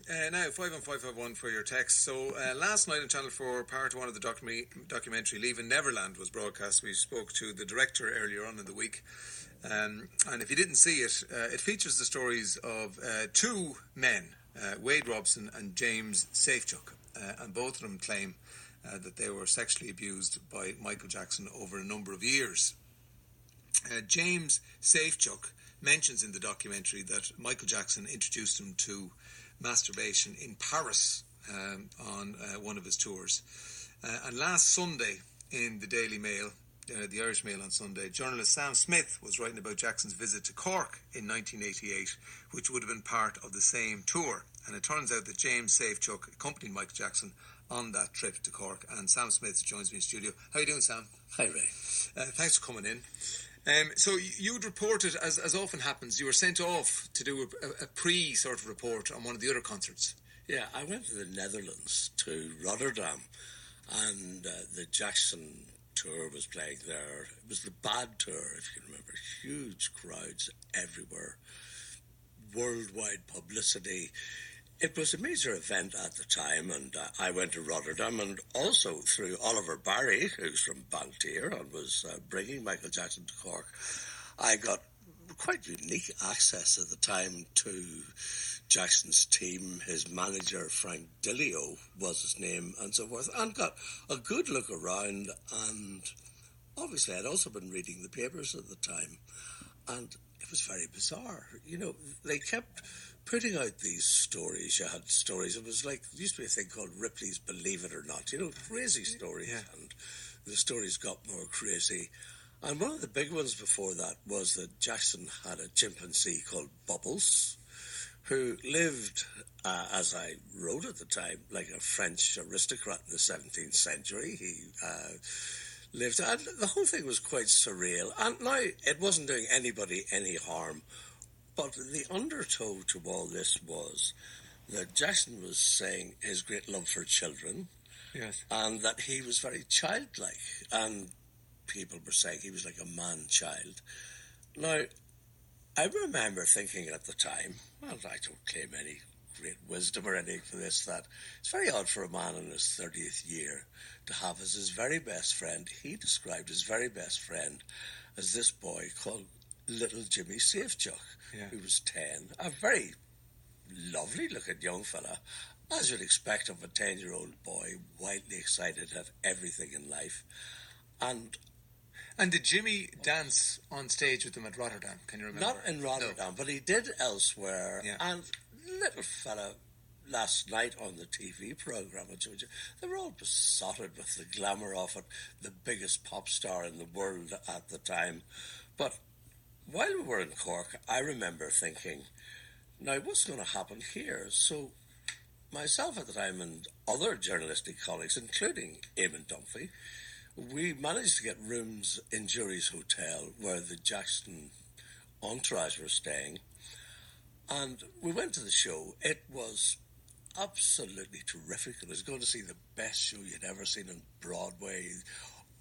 Now, 51551 for your text. So, last night on Channel 4, part one of the documentary Leaving Neverland was broadcast. We spoke to the director earlier on in the week. And if you didn't see it, it features the stories of two men, Wade Robson and James Safechuck. And both of them claim that they were sexually abused by Michael Jackson over a number of years. James Safechuck mentions in the documentary that Michael Jackson introduced him to masturbation in Paris on one of his tours. And last Sunday in the Daily Mail, the Irish Mail on Sunday, journalist Sam Smyth was writing about Jackson's visit to Cork in 1988, which would have been part of the same tour. And it turns out that James Safechuck accompanied Michael Jackson on that trip to Cork. And Sam Smyth joins me in studio. How are you doing, Sam? Hi, Ray. Thanks for coming in. So you'd reported, as often happens, you were sent off to do a pre-sort of report on one of the other concerts. Yeah, I went to the Netherlands, to Rotterdam, and the Jackson tour was playing there. It was the Bad Tour, if you can remember. Huge crowds everywhere, worldwide publicity. It was a major event at the time, and I went to Rotterdam, and also through Oliver Barry, who's from Baltier and was bringing Michael Jackson to Cork, I got quite unique access at the time to Jackson's team. His manager, Frank Dillio, was his name, and so forth, and got a good look around. And obviously I'd also been reading the papers at the time, and it was very bizarre. You know, they kept putting out these stories. You had stories. It was like, there used to be a thing called Ripley's Believe It or Not, you know, crazy stories. Yeah. And the stories got more crazy. And one of the big ones before that was that Jackson had a chimpanzee called Bubbles, who lived, as I wrote at the time, like a French aristocrat in the 17th century. He lived, and the whole thing was quite surreal. And now, it wasn't doing anybody any harm. But the undertow to all this was that Jackson was saying his great love for children, yes, and that he was very childlike, and people were saying he was like a man-child. Now, I remember thinking at the time, well, I don't claim any great wisdom or anything for this, that it's very odd for a man in his 30th year to have as his very best friend, he described his very best friend as this boy called little Jimmy Safechuck, yeah, who was 10, a very lovely-looking young fella, as you'd expect of a 10-year-old boy, wildly excited at everything in life. And did Jimmy dance on stage with them at Rotterdam? Can you remember? Not in Rotterdam, no, but he did elsewhere. Yeah. And little fella, last night on the TV programme, I told you, they were all besotted with the glamour of it, the biggest pop star in the world at the time. But while we were in Cork, I remember thinking, now what's going to happen here? So myself at the time and other journalistic colleagues, including Eamon Dunphy, we managed to get rooms in Jury's Hotel where the Jackson entourage were staying. And we went to the show. It was absolutely terrific. It was going to see the best show you'd ever seen on Broadway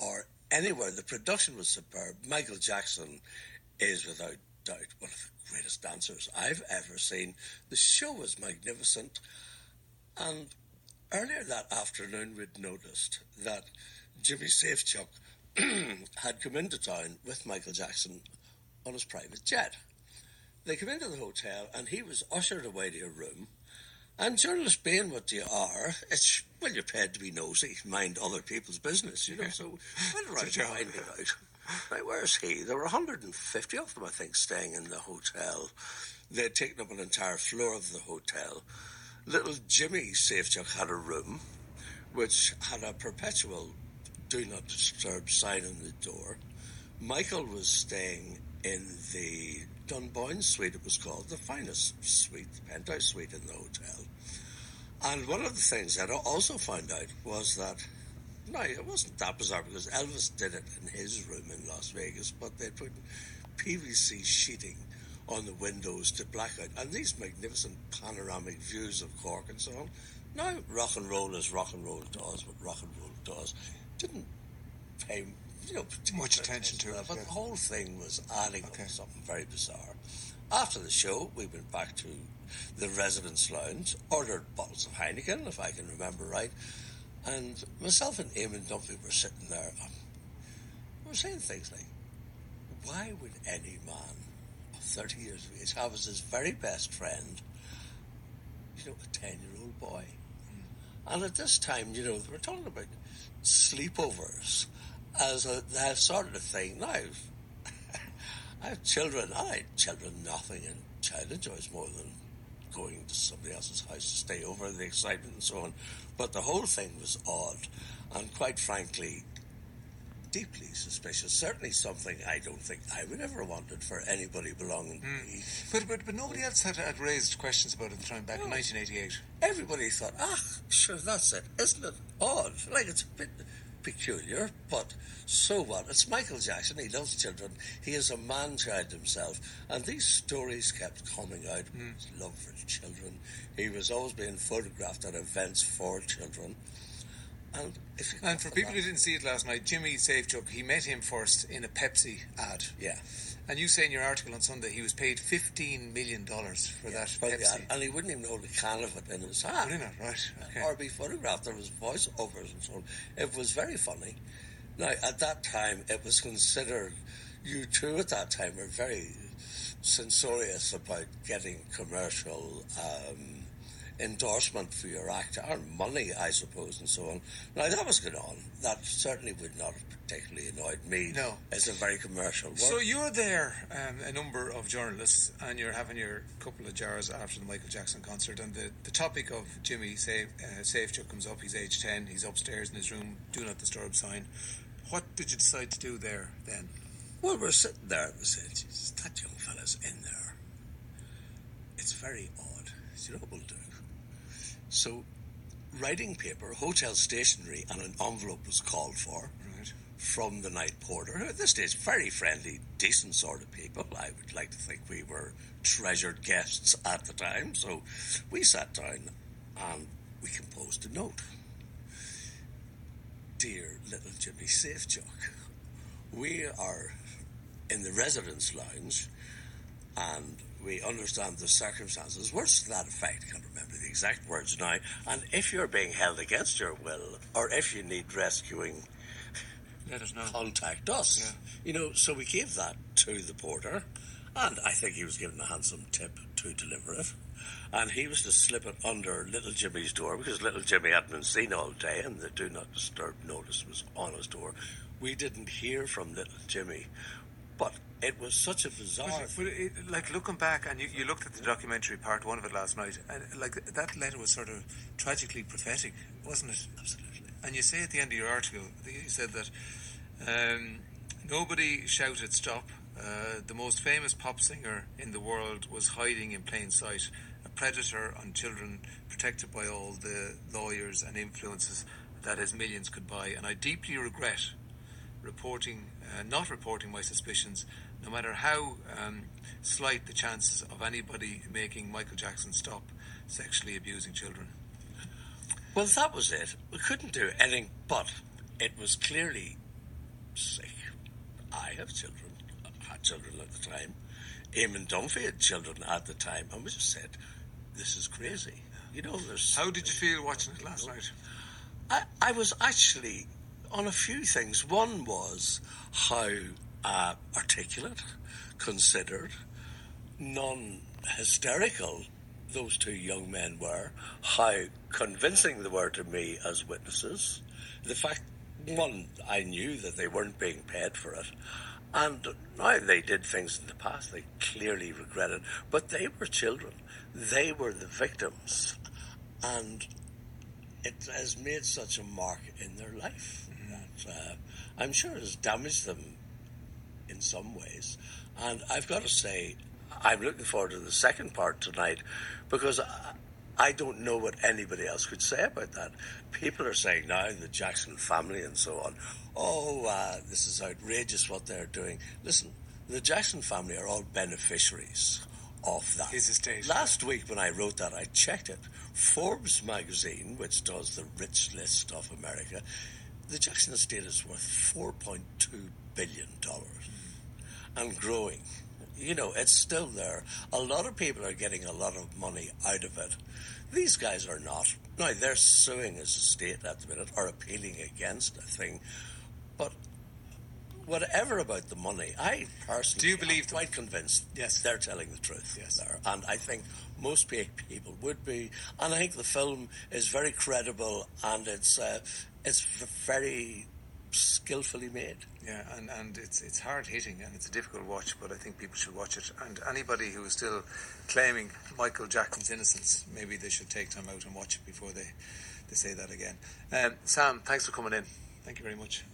or anywhere. The production was superb. Michael Jackson is without doubt one of the greatest dancers I've ever seen. The show was magnificent. And earlier that afternoon, we'd noticed that Jimmy Safechuck had come into town with Michael Jackson on his private jet. They came into the hotel and he was ushered away to a room. And journalists being what you are, it's, well, you're paid to be nosy, mind other people's business, you know. So went around finding out. Right, where's he? There were 150 of them, I think, staying in the hotel. They had taken up an entire floor of the hotel. Little Jimmy Safechuck had a room which had a perpetual do not disturb sign on the door. Michael was staying in the Dunboyne suite, it was called, the finest suite, the penthouse suite in the hotel. And one of the things that I also found out was that, no, it wasn't that bizarre because Elvis did it in his room in Las Vegas, but they put PVC sheeting on the windows to black out, and these magnificent panoramic views of Cork and so on. Now, rock and roll is rock and roll does what rock and roll does. Didn't pay, you know, much attention to it. But the whole thing was adding up to something very bizarre. After the show, we went back to the residence lounge, ordered bottles of Heineken, if I can remember right, and myself and Eamon Dunphy were sitting there. We were saying things like, why would any man of 30 years of age have as his very best friend, a 10-year-old boy? And at this time, they were talking about sleepovers as a sort of thing. Now, I have children. Nothing in child enjoys more than going to somebody else's house to stay over, the excitement and so on. But the whole thing was odd and, quite frankly, deeply suspicious. Certainly something I don't think I would ever wanted for anybody belonging to me. But nobody else had raised questions about it at the time, back in 1988. Everybody thought, sure, that's it. Isn't it odd? Like, it's a bit peculiar, but so what? It's Michael Jackson. He loves children. He is a man-child himself. And these stories kept coming out. His love for children. He was always being photographed at events for children. And for people who didn't see it last night, Jimmy Safechuck, he met him first in a Pepsi ad. Yeah. And you say in your article on Sunday he was paid $15 million for that Pepsi. Yeah, and he wouldn't even hold a can of it in his hand. Would he not? Right. Okay. Or be photographed. There was voiceovers and so on. It was very funny. Now, at that time, it was considered, you too at that time were very censorious about getting commercial endorsement for your act, or money, I suppose, and so on. Now, that was going on. That certainly would not have particularly annoyed me. No. As a very commercial work. So you're there, a number of journalists, and you're having your couple of jars after the Michael Jackson concert, and the topic of Jimmy Safechuck comes up. He's age 10, he's upstairs in his room, do not disturb sign. What did you decide to do there then? Well, we're sitting there and we said, Jesus, that young fella's in there. It's very odd. You know what we'll do? So, writing paper, hotel stationery, and an envelope was called for from the night porter, who at this stage, very friendly, decent sort of people. I would like to think we were treasured guests at the time. So we sat down and we composed a note. Dear little Jimmy Safechuck, we are in the residence lounge and we understand the circumstances. Words to that effect, I can't remember the exact words now. And if you're being held against your will, or if you need rescuing, let us know. Contact us. Yeah. So we gave that to the porter, and I think he was given a handsome tip to deliver it. And he was to slip it under little Jimmy's door, because little Jimmy hadn't been seen all day, and the do not disturb notice was on his door. We didn't hear from little Jimmy, but it was such a bizarre... But looking back, and you looked at the documentary, part one of it last night, and that letter was sort of tragically prophetic, wasn't it? Absolutely. And you say at the end of your article, you said that nobody shouted stop. The most famous pop singer in the world was hiding in plain sight, a predator on children protected by all the lawyers and influences that his millions could buy. And I deeply regret not reporting my suspicions, no matter how slight the chances of anybody making Michael Jackson stop sexually abusing children. Well, that was it. We couldn't do anything, but it was clearly sick. I have children. I had children at the time. Eamon Dunphy had children at the time. And we just said, this is crazy. How did you feel watching it last night? I was actually on a few things. One was how articulate, considered, non-hysterical those two young men were, how convincing they were to me as witnesses. The fact, one, I knew that they weren't being paid for it, and now they did things in the past they clearly regretted, but they were children. They were the victims, and it has made such a mark in their life that I'm sure it has damaged them in some ways. And I've got to say, I'm looking forward to the second part tonight, because I don't know what anybody else could say about that. People are saying now, the Jackson family and so on, this is outrageous what they're doing. Listen, the Jackson family are all beneficiaries of that. His estate. Last week when I wrote that, I checked it. Forbes magazine, which does the rich list of America, the Jackson estate is worth $4.2 billion and growing. it's still there. A lot of people are getting a lot of money out of it. These guys are not. Now, they're suing as a state at the minute, or appealing against a thing. But whatever about the money, I personally am quite convinced they're telling the truth. Yes. There. And I think most people would be. And I think the film is very credible, and it's very skillfully made. Yeah, and it's hard hitting, and it's a difficult watch, but I think people should watch it. And anybody who is still claiming Michael Jackson's innocence, maybe they should take time out and watch it before they say that again. Sam, thanks for coming in. Thank you very much.